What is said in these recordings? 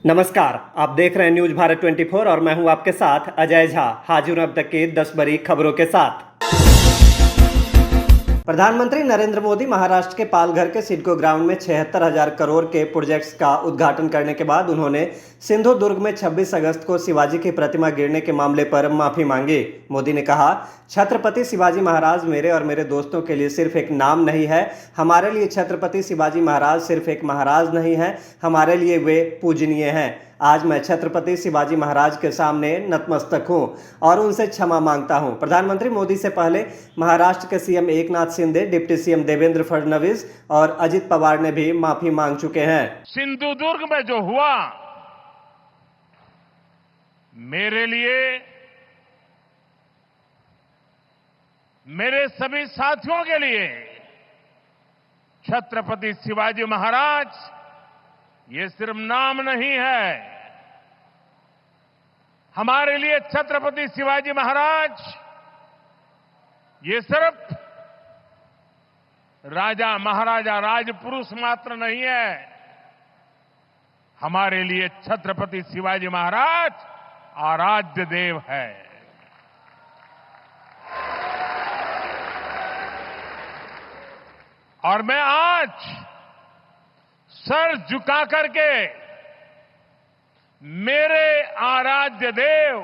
नमस्कार, आप देख रहे हैं न्यूज भारत 24 और मैं हूं आपके साथ अजय झा। हाजिर हूं अब तक की 10 बड़ी खबरों के साथ। प्रधानमंत्री नरेंद्र मोदी महाराष्ट्र के पालघर के सिडको ग्राउंड में 76,000 करोड़ के प्रोजेक्ट्स का उद्घाटन करने के बाद उन्होंने सिंधुदुर्ग में 26 अगस्त को शिवाजी की प्रतिमा गिरने के मामले पर माफी मांगी। मोदी ने कहा, छत्रपति शिवाजी महाराज मेरे और मेरे दोस्तों के लिए सिर्फ एक नाम नहीं है। हमारे लिए छत्रपति शिवाजी महाराज सिर्फ एक महाराज नहीं है, हमारे लिए वे पूजनीय हैं। आज मैं छत्रपति शिवाजी महाराज के सामने नतमस्तक हूं और उनसे क्षमा मांगता हूं। प्रधानमंत्री मोदी से पहले महाराष्ट्र के CM Eknath Shinde, deputy CM Devendra Fadnavis और अजित पवार ने भी माफी मांग चुके हैं। सिंधुदुर्ग में जो हुआ, मेरे लिए, मेरे सभी साथियों के लिए छत्रपति शिवाजी महाराज ये सिर्फ नाम नहीं है। हमारे लिए छत्रपति शिवाजी महाराज ये सिर्फ राजा महाराजा राजपुरुष मात्र नहीं है। हमारे लिए छत्रपति शिवाजी महाराज आराध्य देव है। और मैं आज सर झुका करके मेरे आराध्य देव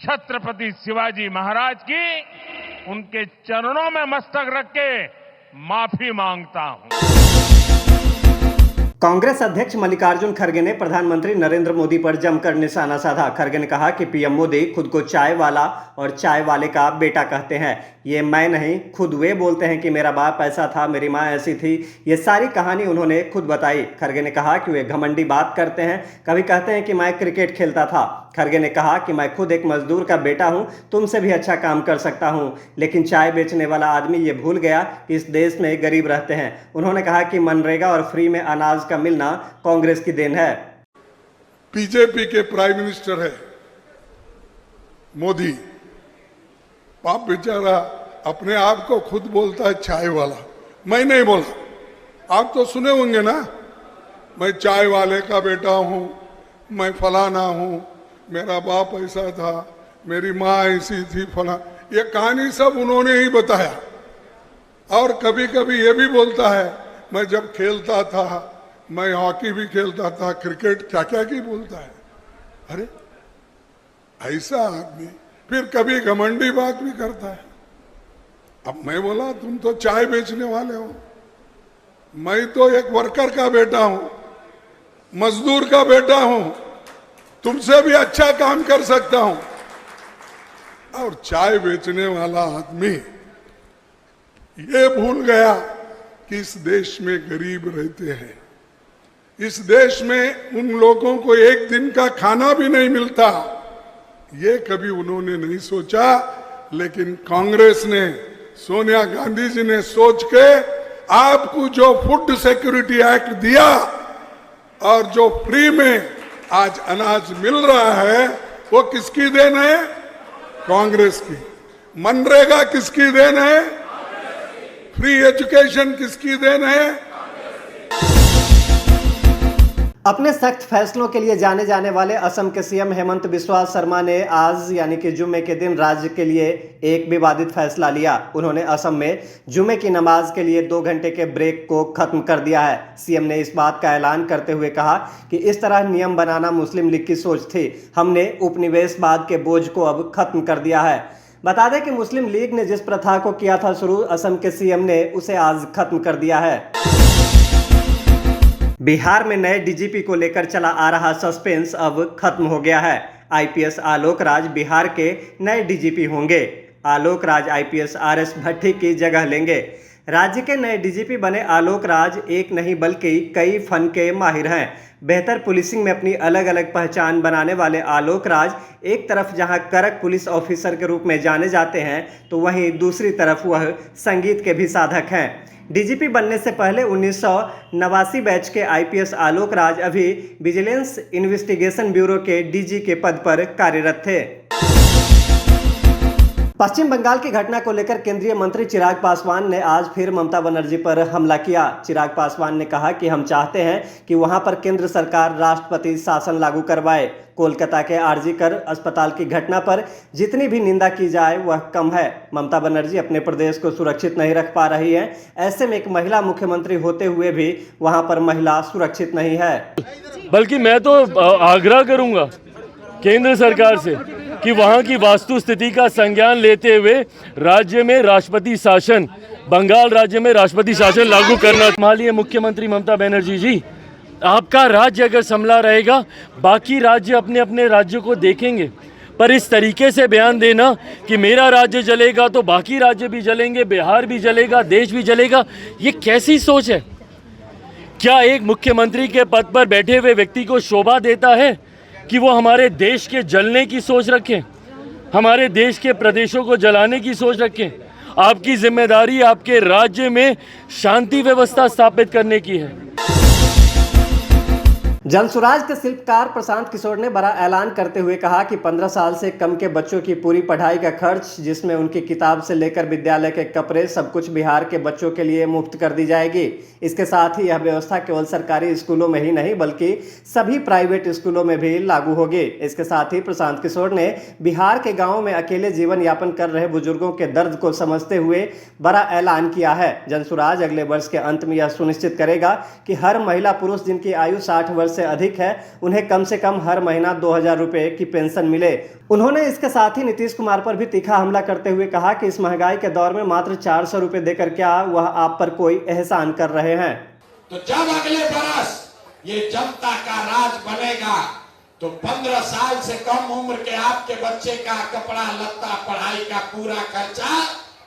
छत्रपति शिवाजी महाराज की उनके चरणों में मस्तक रख के माफी मांगता हूं। कांग्रेस अध्यक्ष मल्लिकार्जुन खड़गे ने प्रधानमंत्री नरेंद्र मोदी पर जमकर निशाना साधा। खड़गे ने कहा कि पीएम मोदी खुद को चाय वाला और चाय वाले का बेटा कहते हैं। ये मैं नहीं, खुद वे बोलते हैं कि मेरा बाप ऐसा था, मेरी माँ ऐसी थी। ये सारी कहानी उन्होंने खुद बताई। खड़गे ने कहा कि वे घमंडी बात करते हैं, कभी कहते हैं कि मैं क्रिकेट खेलता था। खड़गे ने कहा कि मैं खुद एक मजदूर का बेटा हूं, तुमसे भी अच्छा काम कर सकता हूं। लेकिन चाय बेचने वाला आदमी ये भूल गया कि इस देश में गरीब रहते हैं। उन्होंने कहा कि मनरेगा और फ्री में अनाज का मिलना कांग्रेस की देन है। बीजेपी के प्राइम मिनिस्टर है मोदी, बाप बेचारा अपने आप को खुद बोलता है चाय वाला। मैं नहीं बोला, आप तो सुने होंगे ना, मैं चाय वाले का बेटा हूं, मैं फलाना हूं, मेरा बाप ऐसा था, मेरी माँ ऐसी थी, फला। ये कहानी सब उन्होंने ही बताया। और कभी कभी ये भी बोलता है, मैं जब खेलता था, मैं हॉकी भी खेलता था, क्रिकेट, क्या क्या की बोलता है। अरे ऐसा आदमी फिर कभी घमंडी बात भी करता है। अब मैं बोला, तुम तो चाय बेचने वाले हो, मैं तो एक वर्कर का बेटा हूं, मजदूर का बेटा हूं, तुमसे भी अच्छा काम कर सकता हूं। और चाय बेचने वाला आदमी ये भूल गया कि इस देश में गरीब रहते हैं। इस देश में उन लोगों को एक दिन का खाना भी नहीं मिलता, ये कभी उन्होंने नहीं सोचा। लेकिन कांग्रेस ने, सोनिया गांधी जी ने सोच के आपको जो फूड सिक्योरिटी एक्ट दिया और जो फ्री में आज अनाज मिल रहा है, वो किसकी देन है? कांग्रेस की। मनरेगा किसकी देन है? फ्री एजुकेशन किसकी देन है? अपने सख्त फैसलों के लिए जाने जाने वाले असम के सीएम हेमंत बिस्वा शर्मा ने आज यानी कि जुम्मे के दिन राज्य के लिए एक विवादित फैसला लिया। उन्होंने असम में जुम्मे की नमाज के लिए 2 घंटे के ब्रेक को खत्म कर दिया है। सीएम ने इस बात का ऐलान करते हुए कहा कि इस तरह नियम बनाना मुस्लिम लीग की सोच थी। हमने उपनिवेशवाद के बोझ को अब खत्म कर दिया है। बता दें कि मुस्लिम लीग ने जिस प्रथा को किया था शुरू, असम के सीएम ने उसे आज खत्म कर दिया है। बिहार में नए डीजीपी को लेकर चला आ रहा सस्पेंस अब खत्म हो गया है। आईपीएस आलोक राज बिहार के नए डीजीपी होंगे। आलोक राज आईपीएस आरएस भट्टी की जगह लेंगे। राज्य के नए डीजीपी बने आलोक राज एक नहीं बल्कि कई फन के माहिर हैं। बेहतर पुलिसिंग में अपनी अलग अलग पहचान बनाने वाले आलोक राज एक तरफ जहां कड़क पुलिस ऑफिसर के रूप में जाने जाते हैं, तो वहीं दूसरी तरफ वह संगीत के भी साधक हैं। डीजीपी बनने से पहले 1989 बैच के आईपीएस आलोक राज अभी विजिलेंस इन्वेस्टिगेशन ब्यूरो के डीजी के पद पर कार्यरत थे। पश्चिम बंगाल की घटना को लेकर केंद्रीय मंत्री चिराग पासवान ने आज फिर ममता बनर्जी पर हमला किया। चिराग पासवान ने कहा कि हम चाहते हैं कि वहां पर केंद्र सरकार राष्ट्रपति शासन लागू करवाए। कोलकाता के आरजी कर अस्पताल की घटना पर जितनी भी निंदा की जाए वह कम है। ममता बनर्जी अपने प्रदेश को सुरक्षित नहीं रख पा रही है। ऐसे में एक महिला मुख्यमंत्री होते हुए भी वहां पर महिला सुरक्षित नहीं है। बल्कि मैं तो आग्रह करूंगा केंद्र सरकार से कि वहां की वास्तु स्थिति का संज्ञान लेते हुए राज्य में राष्ट्रपति शासन, बंगाल राज्य में राष्ट्रपति शासन लागू करना। माननीय मुख्यमंत्री ममता बनर्जी जी, आपका राज्य अगर संभला रहेगा, बाकी राज्य अपने अपने राज्यों को देखेंगे, पर इस तरीके से बयान देना कि मेरा राज्य जलेगा तो बाकी राज्य भी जलेंगे, बिहार भी जलेगा, देश भी जलेगा, ये कैसी सोच है? क्या एक मुख्यमंत्री के पद पर बैठे हुए व्यक्ति को शोभा देता है कि वो हमारे देश के जलने की सोच रखें, हमारे देश के प्रदेशों को जलाने की सोच रखें? आपकी जिम्मेदारी आपके राज्य में शांति व्यवस्था स्थापित करने की है। जनसुराज के शिल्पकार प्रशांत किशोर ने बड़ा ऐलान करते हुए कहा कि 15 साल से कम के बच्चों की पूरी पढ़ाई का खर्च, जिसमें उनकी किताब से लेकर विद्यालय के कपड़े, सब कुछ बिहार के बच्चों के लिए मुफ्त कर दी जाएगी। इसके साथ ही यह व्यवस्था केवल सरकारी स्कूलों में ही नहीं बल्कि सभी प्राइवेट स्कूलों में भी लागू होगी। इसके साथ ही प्रशांत किशोर ने बिहार के गाँव में अकेले जीवन यापन कर रहे बुजुर्गों के दर्द को समझते हुए बड़ा ऐलान किया है। जनसुराज अगले वर्ष के अंत में यह सुनिश्चित करेगा कि हर महिला पुरुष जिनकी आयु 60 वर्ष से अधिक है उन्हें कम से कम हर महीना 2000 रुपए की पेंशन मिले। उन्होंने इसके साथ ही नीतीश कुमार पर भी तीखा हमला करते हुए कहा कि इस महंगाई के दौर में मात्र 400 रुपए देकर क्या वह आप पर कोई एहसान कर रहे हैं? तो जब अगले बरस ये जनता का राज बनेगा तो 15 साल से कम उम्र के आपके बच्चे का कपड़ा लत्ता पढ़ाई का पूरा खर्चा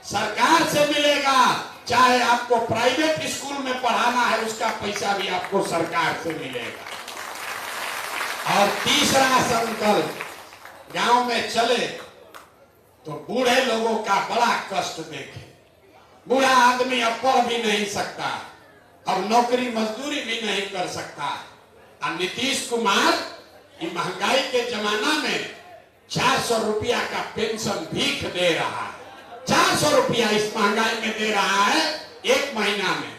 सरकार से मिलेगा। चाहे आपको प्राइवेट स्कूल में पढ़ाना है उसका पैसा भी आपको सरकार से मिलेगा। और तीसरा संकल्प, गांव में चले तो बूढ़े लोगों का बड़ा कष्ट देखे। बूढ़ा आदमी अब पढ़ भी नहीं सकता, अब नौकरी मजदूरी भी नहीं कर सकता। और नीतीश कुमार ये महंगाई के जमाना में 400 रुपया का पेंशन भीख दे रहा है। 400 रुपया इस महंगाई में दे रहा है एक महीना में।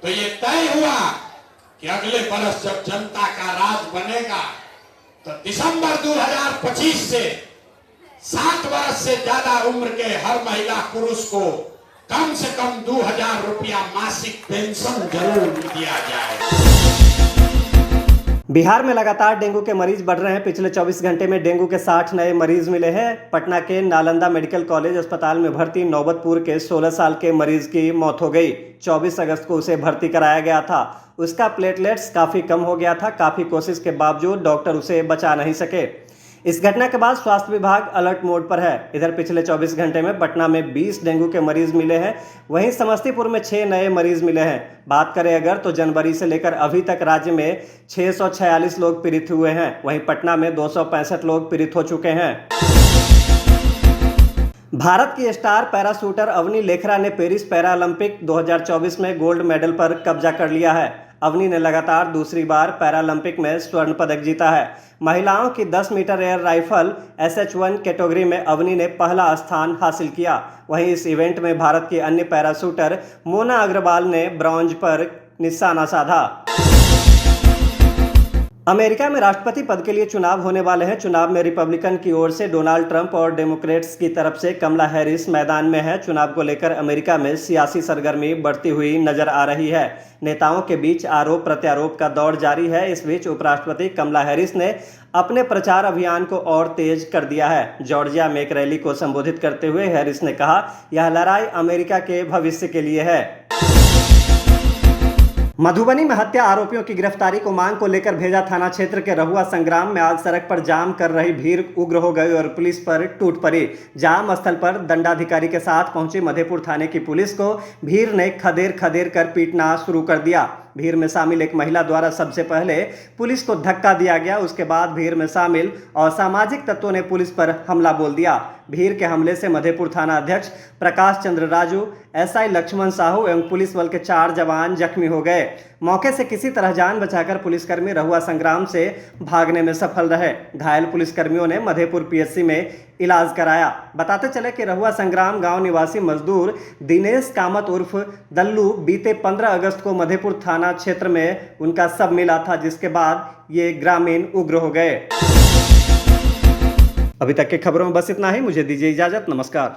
तो ये तय हुआ कि अगले वर्ष जब जनता का राज बनेगा तो दिसंबर 2025 से 60 वर्ष से ज्यादा उम्र के हर महिला पुरुष को कम से कम 2000 रुपया मासिक पेंशन जरूर दिया जाए। बिहार में लगातार डेंगू के मरीज बढ़ रहे हैं। पिछले 24 घंटे में डेंगू के 60 नए मरीज मिले हैं। पटना के नालंदा मेडिकल कॉलेज अस्पताल में भर्ती नौबतपुर के 16 साल के मरीज की मौत हो गई। 24 अगस्त को उसे भर्ती कराया गया था। उसका प्लेटलेट्स काफ़ी कम हो गया था। काफ़ी कोशिश के बावजूद डॉक्टर उसे बचा नहीं सके। इस घटना के बाद स्वास्थ्य विभाग अलर्ट मोड पर है। इधर पिछले 24 घंटे में पटना में 20 डेंगू के मरीज मिले हैं। वहीं समस्तीपुर में 6 नए मरीज मिले हैं। बात करें अगर तो जनवरी से लेकर अभी तक राज्य में 646 लोग पीड़ित हुए हैं। वहीं पटना में 265 लोग पीड़ित हो चुके हैं। भारत की स्टार पैराशूटर अवनी लेखरा ने पेरिस पैरालंपिक 2024 में गोल्ड मेडल पर कब्जा कर लिया है। अवनी ने लगातार दूसरी बार पैरालंपिक में स्वर्ण पदक जीता है। महिलाओं की 10 metre air rifle SH1 category में अवनी ने पहला स्थान हासिल किया। वहीं इस इवेंट में भारत की अन्य पैराशूटर मोना अग्रवाल ने ब्रॉन्ज पर निशाना साधा। अमेरिका में राष्ट्रपति पद के लिए चुनाव होने वाले हैं। चुनाव में रिपब्लिकन की ओर से डोनाल्ड ट्रंप और डेमोक्रेट्स की तरफ से कमला हैरिस मैदान में है। चुनाव को लेकर अमेरिका में सियासी सरगर्मी बढ़ती हुई नजर आ रही है। नेताओं के बीच आरोप प्रत्यारोप का दौर जारी है। इस बीच उपराष्ट्रपति कमला हैरिस ने अपने प्रचार अभियान को और तेज कर दिया है। जॉर्जिया में एक रैली को संबोधित करते हुए हैरिस ने कहा, यह लड़ाई अमेरिका के भविष्य के लिए है। मधुबनी में हत्या आरोपियों की गिरफ्तारी को मांग को लेकर भेजा थाना क्षेत्र के रहुआ संग्राम में आज सड़क पर जाम कर रही भीड़ उग्र हो गई और पुलिस पर टूट पड़ी। जाम स्थल पर दंडाधिकारी के साथ पहुंची मधेपुर थाने की पुलिस को भीड़ ने खदेड़ कर पीटना शुरू कर दिया। भीड़ में शामिल एक महिला द्वारा सबसे पहले पुलिस को धक्का दिया गया। उसके बाद भीड़ में शामिल असामाजिक तत्वों ने पुलिस पर हमला बोल दिया। भीड़ के हमले से मधेपुर थाना अध्यक्ष प्रकाश चंद्र राजू, SI लक्ष्मण साहू एवं पुलिस बल के 4 जवान जख्मी हो गए। मौके से किसी तरह जान बचाकर पुलिसकर्मी रहुआ संग्राम से भागने में सफल रहे। घायल पुलिसकर्मियों ने मधेपुर पीएचसी में इलाज कराया। बताते चले कि रहुआ संग्राम गांव निवासी मजदूर दिनेश कामत उर्फ दल्लू बीते 15 अगस्त को मधेपुर थाना क्षेत्र में उनका शव मिला था, जिसके बाद ये ग्रामीण उग्र हो गए। अभी तक की खबरों में बस इतना ही। मुझे दीजिए इजाजत। नमस्कार।